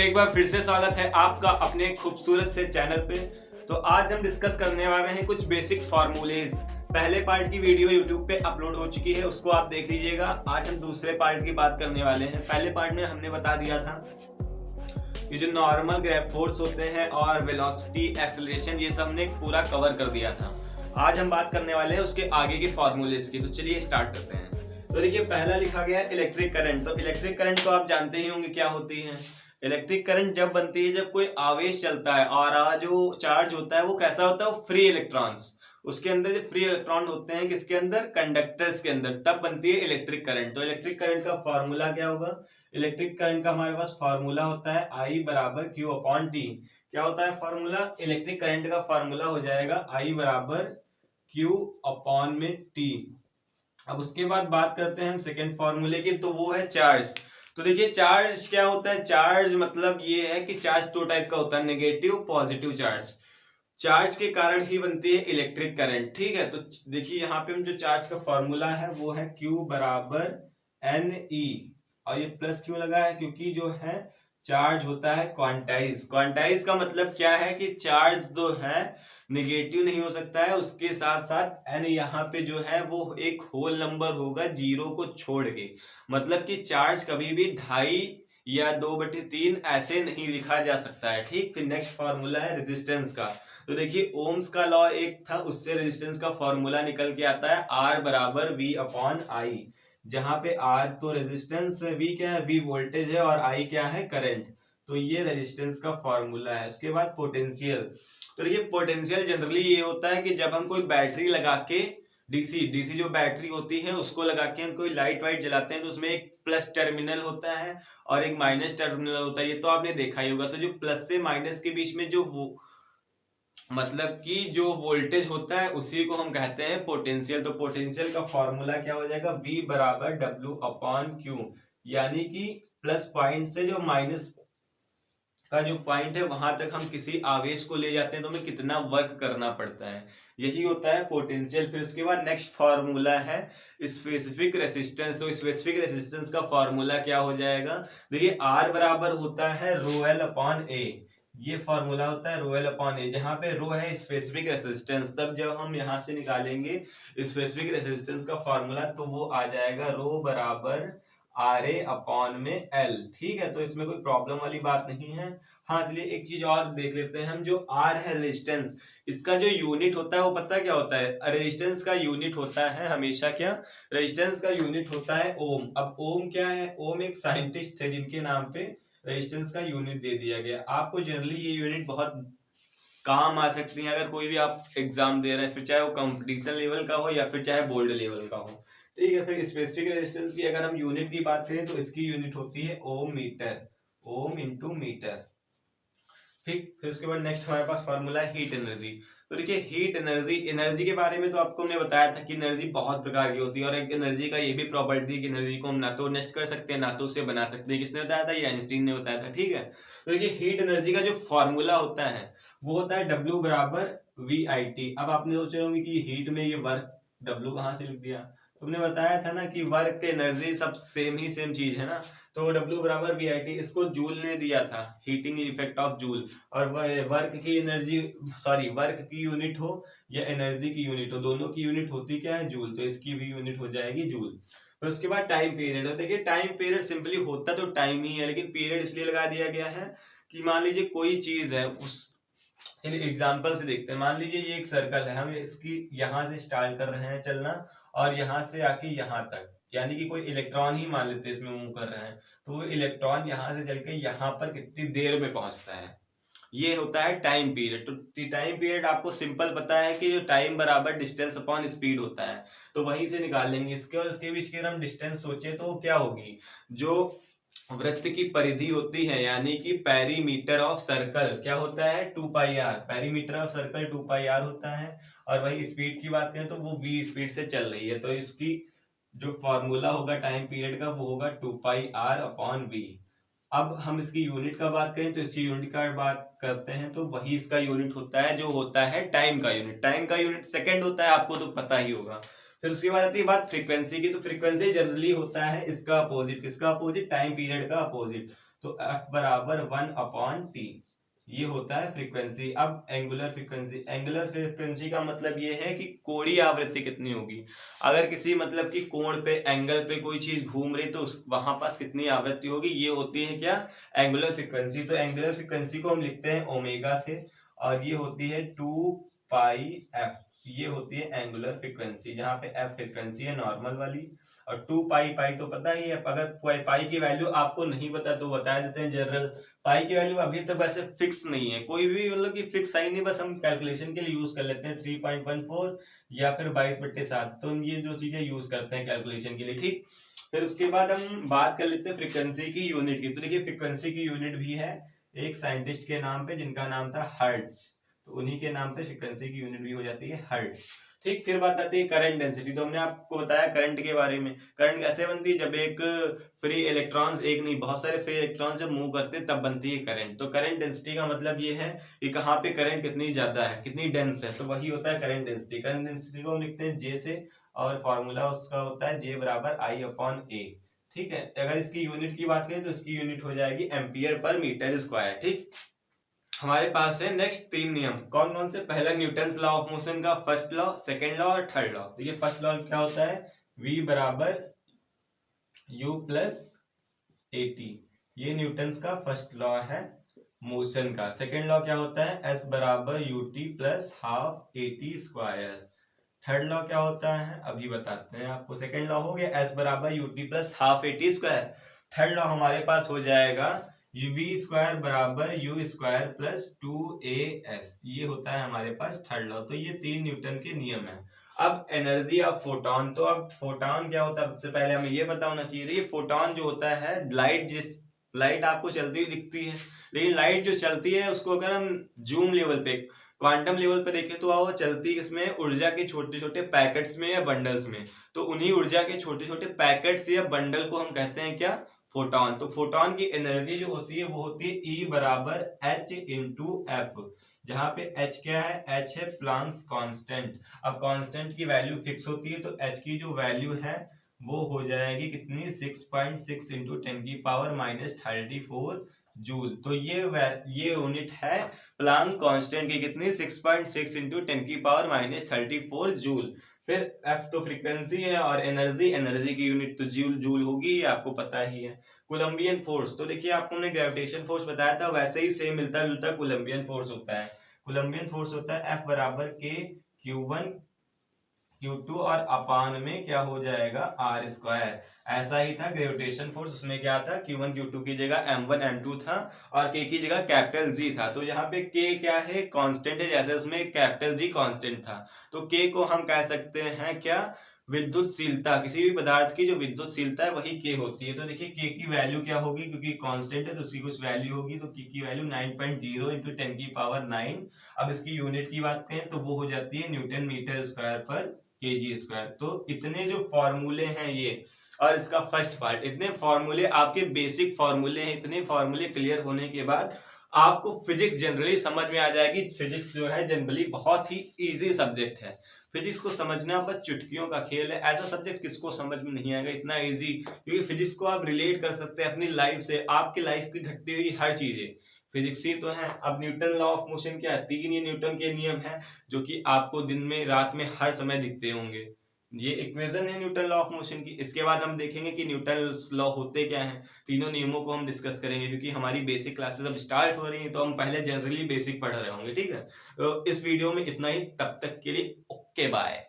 दोस्तों एक बार फिर से स्वागत है आपका अपने खूबसूरत से चैनल पे। तो आज हम डिस्कस करने वाले हैं कुछ बेसिक फार्मूलेज। पहले पार्ट की वीडियो YouTube पे अपलोड हो चुकी है, उसको आप देख लीजिएगा। आज हम दूसरे पार्ट की बात करने वाले हैं। पहले पार्ट में हमने बता दिया था कि जो नॉर्मल ग्रेविटी फोर्स होते हैं और वेलोसिटी, एक्सेलरेशन, ये सब हमने पूरा कवर कर दिया था। आज हम बात करने वाले हैं उसके आगे के फार्मूलेज की। तो चलिए स्टार्ट करते हैं। तो देखिए पहला लिखा गया है इलेक्ट्रिक करंट। तो इलेक्ट्रिक करंट तो आप जानते ही होंगे क्या होती है। इलेक्ट्रिक करंट जब बनती है जब कोई आवेश चलता है और जो चार्ज होता है वो कैसा होता है, वो फ्री इलेक्ट्रॉन्स, उसके अंदर जो फ्री इलेक्ट्रॉन होते हैं किसके अंदर, कंडक्टर्स के अंदर, तब बनती है इलेक्ट्रिक करंट। तो इलेक्ट्रिक करंट का फॉर्मूला क्या होगा, इलेक्ट्रिक करंट का हमारे पास फॉर्मूला होता है I बराबर Q अपॉन टी। क्या होता है फॉर्मूला, इलेक्ट्रिक करंट का फॉर्मूला हो जाएगा I बराबर Q अपॉन में टी। अब उसके बाद बात करते हैं हम सेकेंड फॉर्मूले की, तो वो है चार्ज। तो देखिए चार्ज क्या होता है, चार्ज मतलब ये है कि चार्ज दो टाइप का होता है, नेगेटिव पॉजिटिव चार्ज। चार्ज के कारण ही बनती है इलेक्ट्रिक करंट, ठीक है। तो देखिए यहाँ पे हम जो चार्ज का फॉर्मूला है वो है Q बराबर Ne, और ये प्लस क्यों लगा है, क्योंकि जो है चार्ज होता है क्वांटाइज। क्वांटाइज का मतलब क्या है कि चार्ज जो है निगेटिव नहीं हो सकता है, उसके साथ साथ n यहाँ पे जो है वो एक होल नंबर होगा जीरो को छोड़ के। मतलब कि चार्ज कभी भी 2.5 या 2/3 ऐसे नहीं लिखा जा सकता है, ठीक। फिर नेक्स्ट फार्मूला है रेजिस्टेंस का। तो देखिए ओम्स का लॉ एक था, उससे रेजिस्टेंस का फॉर्मूला निकल के आता है R बराबर V अपॉन I, जहां पे R तो रेजिस्टेंस, V क्या है, V वोल्टेज है, और I क्या है, करंट। तो ये रेजिस्टेंस का फॉर्मूला है। उसके बाद पोटेंशियल। तो देखिए पोटेंशियल जनरली ये होता है कि जब हम कोई बैटरी लगा के डीसी जो बैटरी होती है उसको लगा के हम कोई लाइट वाइट जलाते हैं तो उसमें एक प्लस टर्मिनल होता है और एक माइनस टर्मिनल होता है, ये तो आपने देखा ही होगा। तो जो प्लस से माइनस के बीच में जो वो मतलब कि जो वोल्टेज होता है उसी को हम कहते हैं पोटेंशियल। तो पोटेंशियल का फॉर्मूला क्या हो जाएगा, V बराबर W अपॉन Q, यानी कि प्लस पॉइंट से जो माइनस का जो पॉइंट है वहां तक हम किसी आवेश को ले जाते हैं तो हमें कितना वर्क करना पड़ता है, यही होता है पोटेंशियल। फिर उसके बाद नेक्स्ट फॉर्मूला है स्पेसिफिक रेसिस्टेंस। तो स्पेसिफिक रेसिस्टेंस का फॉर्मूला क्या हो जाएगा, देखिए R बराबर होता है रो एल अपॉन ए। ये फॉर्मूला होता है रो एल अपॉन ए, जहां पे रो है स्पेसिफिक रेसिस्टेंस। तब जब हम यहां से निकालेंगे स्पेसिफिक रेसिस्टेंस का फॉर्मूला तो वो आ जाएगा रो बराबर RA अपॉन में L, ठीक है। तो इसमें कोई प्रॉब्लम वाली बात नहीं है। हाँ चलिए एक चीज और देख लेते हैं हम, जो R है रेजिस्टेंस, इसका जो यूनिट होता है वो पता क्या होता है, रेजिस्टेंस का यूनिट होता है हमेशा क्या, रेजिस्टेंस का यूनिट होता है ओम। अब ओम क्या है, ओम एक साइंटिस्ट थे जिनके नाम पे रेजिस्टेंस का यूनिट दे दिया गया। आपको जनरली ये यूनिट बहुत काम आ सकती है अगर कोई भी आप एग्जाम दे रहे हैं, फिर चाहे वो कंपटीशन लेवल का हो या फिर चाहे बोर्ड लेवल का हो, ठीक है। फिर स्पेसिफिक रेजिस्टेंस की अगर हम यूनिट की बात करें तो इसकी यूनिट होती है ओम मीटर, ओम इंटू मीटर, ठीक। फिर उसके बाद नेक्स्ट हमारे पास फार्मूला है हीट एनर्जी। तो देखिए हीट एनर्जी, एनर्जी के बारे में तो आपको हमने बताया था कि एनर्जी बहुत प्रकार की होती है, और एक एनर्जी का ये भी प्रॉपर्टी कि एनर्जी को हम ना तो नष्ट कर सकते हैं ना तो उसे बना सकते हैं। किसने बताया था, ये आइंस्टीन ने बताया था, ठीक है। तो देखिए हीट एनर्जी का जो फॉर्मूला होता है वो होता है W बराबर VIT। अब आपने सोच रहे होंगे कि हीट में ये वर्क W कहाँ से लिख दिया, तुमने बताया था ना कि वर्क एनर्जी सब सेम ही सेम चीज है ना। तो W बराबर VIT, इसको जूल ने दिया था, हीटिंग इफेक्ट ऑफ जूल। और वर्क की एनर्जी, सॉरी वर्क की यूनिट हो या एनर्जी की यूनिट हो, दोनों की यूनिट होती क्या है, जूल। तो इसकी भी यूनिट हो जाएगी जूल। तो उसके बाद टाइम पीरियड। और देखिए टाइम पीरियड सिंपली होता तो टाइम ही है, लेकिन पीरियड इसलिए लगा दिया गया है कि मान लीजिए कोई चीज है, उस, चलिए एग्जाम्पल से देखते हैं। मान लीजिए ये एक सर्कल है, हम इसकी यहाँ से स्टार्ट कर रहे हैं चलना और यहाँ से आके यहाँ तक, यानी कि कोई इलेक्ट्रॉन ही मान लेते हैं इसमें मूव कर रहे हैं, तो वो इलेक्ट्रॉन यहाँ से चल के यहाँ पर कितनी देर में पहुंचता है, ये होता है टाइम पीरियड। तो टाइम पीरियड आपको सिंपल पता है कि जो टाइम बराबर डिस्टेंस अपॉन स्पीड होता है, तो वहीं से निकाल लेंगे इसके। और इसके बीच की अगर हम डिस्टेंस सोचे तो क्या होगी, जो वृत्त की परिधि होती है यानी कि पेरीमीटर ऑफ सर्कल, क्या होता है 2πr, perimeter of circle 2πr होता है। और वही स्पीड की बात करें तो वो v स्पीड से चल रही है, तो इसकी जो फॉर्मूला होगा टाइम पीरियड का वो होगा 2πr अपॉन v। अब हम इसकी यूनिट का बात करें तो इसकी यूनिट का बात करते हैं तो वही इसका यूनिट होता है जो होता है टाइम का यूनिट। टाइम का यूनिट सेकंड होता है, आपको तो पता ही होगा। फिर उसके बाद आती है बात फ्रीक्वेंसी की। तो फ्रीक्वेंसी जनरली होता है इसका अपोजिट, किसका अपोजिट, टाइम पीरियड का अपोजिट। तो F बराबर 1/T, ये होता है फ्रीक्वेंसी। अब एंगुलर फ्रीक्वेंसी का मतलब ये है कि कोणीय आवृत्ति कितनी होगी। अगर किसी मतलब कि कोण पे, एंगल पे कोई चीज घूम रही तो वहां पास कितनी आवृत्ति होगी, ये होती है क्या, एंगुलर फ्रीक्वेंसी। तो एंगुलर फ्रीक्वेंसी को हम लिखते हैं ओमेगा से, और ये होती है 2πf, ये होती है एंगुलर फ्रीक्वेंसी, जहाँ पे f फ्रीक्वेंसी है नॉर्मल वाली, और 2π तो पता ही है। अगर पाई की वैल्यू आपको नहीं पता तो बता देते हैं जनरल। पाई की वैल्यू अभी तक वैसे फिक्स नहीं है, कोई भी मतलब कि फिक्स आई नहीं, बस हम कैलकुलेशन के लिए यूज कर लेते हैं 3.14 या फिर 22/7, तो ये जो चीजें यूज करते हैं कैलकुलेशन के लिए, ठीक। फिर उसके बाद हम बात कर लेते हैं फ्रीक्वेंसी की यूनिट की। तो देखिए फ्रीक्वेंसी की यूनिट भी है एक साइंटिस्ट के नाम पे, जिनका नाम था हर्ट्ज, तो उन्हीं के नाम पे फ्रीक्वेंसी की यूनिट भी हो जाती है हर्ट्ज, ठीक। फिर बात आती है करंट डेंसिटी। तो हमने आपको बताया करंट के बारे में। करंट कैसे बनती है, जब एक फ्री इलेक्ट्रॉन्स, एक नहीं बहुत सारे फ्री इलेक्ट्रॉन्स जब मूव करते हैं तब बनती है करंट। तो करंट डेंसिटी का मतलब ये है कि कहाँ पे करंट कितनी ज्यादा है, कितनी डेंस है, तो वही होता है करंट डेंसिटी। करंट डेंसिटी को हम लिखते हैं J से, और फॉर्मूला उसका होता है J बराबर I/A, ठीक है। अगर इसकी यूनिट की बात करें तो इसकी यूनिट हो जाएगी एम्पियर पर मीटर स्क्वायर, ठीक। हमारे पास है नेक्स्ट 3 नियम। कौन कौन से, पहला न्यूटन्स लॉ ऑफ मोशन का फर्स्ट लॉ, सेकंड लॉ और थर्ड लॉ। देखिए फर्स्ट लॉ क्या होता है, V बराबर U प्लस AT, ये न्यूटन्स का फर्स्ट लॉ है मोशन का। सेकंड लॉ क्या होता है, S बराबर UT plus half AT square. Third law क्या होता है, अभी बताते हैं आपको। सेकंड लॉ हो गया S बराबर UT plus half AT square. Third law हमारे पास हो जाएगा V स्क्वायर बराबर U स्क्वायर प्लस 2AS, ये होता है हमारे पास थर्ड लॉ। तो ये 3 न्यूटन के नियम है। अब एनर्जी ऑफ फोटोन, तो अब फोटोन क्या होता है, सबसे पहले हमें ये पता होना चाहिए। ये फोटोन जो होता है, लाइट आपको चलती हुई दिखती है, लेकिन लाइट जो चलती है उसको अगर हम जूम लेवल पे, क्वांटम लेवल पे देखें तो वो चलती किसमें, ऊर्जा के छोटे छोटे पैकेट्स में या बंडल्स में। तो उन्हीं ऊर्जा के छोटे छोटे पैकेट्स या बंडल को हम कहते हैं क्या, फोटोन। तो फोटोन की एनर्जी जो होती है वो होती है E बराबर H इंटू F, जहां पे H क्या है, H है प्लांक्स कांस्टेंट। अब कांस्टेंट की वैल्यू फिक्स होती है, तो H की जो वैल्यू है वो हो जाएगी कितनी, 6.6 इंटू 10 की पावर -34 जूल। तो ये यूनिट है प्लांक कांस्टेंट की, कितनी, 6.6 इंटू 10 की पावर -34 जूल। फिर F तो फ्रीक्वेंसी है, और एनर्जी की यूनिट तो जूल होगी, ये आपको पता ही है। कोलंबियन फोर्स, तो देखिए आपको हमने ग्रेविटेशन फोर्स बताया था, वैसे ही सेम मिलता जुलता कोलंबियन फोर्स होता है। कोलंबियन फोर्स होता है F बराबर K Q1 Q2 और अपान में क्या हो जाएगा, R स्क्वायर। ऐसा ही था ग्रेविटेशन फोर्स, उसमें क्या था, Q1 Q2 की जगह M1 M2 था, और K की जगह कैपिटल G था। तो यहाँ पे K क्या है, कांस्टेंट है, जैसे उसमें कैपिटल G कांस्टेंट था। तो K को हम कह सकते हैं क्या, विद्युतशीलता। किसी भी पदार्थ की जो विद्युतशीलता है वही K होती है। तो देखिए K की वैल्यू क्या होगी, क्योंकि कांस्टेंट है तो उसकी कुछ वैल्यू होगी, तो K की वैल्यू 9.0 इंटू 10 की पावर 9। अब इसकी यूनिट की बात करें तो वो हो जाती है न्यूटन मीटर स्क्वायर पर kg स्क्वायर। तो इतने जो फॉर्मूले हैं ये, और इसका फर्स्ट पार्ट, इतने फॉर्मूले आपके बेसिक फॉर्मूले हैं। इतने फॉर्मूले क्लियर होने के बाद आपको फिजिक्स जनरली समझ में आ जाएगी। फिजिक्स जो है जनरली बहुत ही इजी सब्जेक्ट है, फिजिक्स को समझना बस चुटकियों का खेल है। ऐसा सब्जेक्ट किसको समझ में नहीं आएगा, इतना इजी, क्योंकि फिजिक्स को आप रिलेट कर सकते हैं अपनी लाइफ से, आपकी लाइफ की घटती हुई हर चीजें फिजिक्स ही तो है। अब न्यूटन लॉ ऑफ मोशन क्या है, 3 ये न्यूटन के नियम हैं जो कि आपको दिन में रात में हर समय दिखते होंगे। ये इक्वेशन है न्यूटन लॉ ऑफ मोशन की। इसके बाद हम देखेंगे कि न्यूटन लॉ होते क्या हैं, तीनों नियमों को हम डिस्कस करेंगे, क्योंकि हमारी बेसिक क्लासेस अब स्टार्ट हो रही हैं, तो हम पहले जनरली बेसिक पढ़ रहे होंगे, ठीक है। तो इस वीडियो में इतना ही, तब तक के लिए ओके बाय।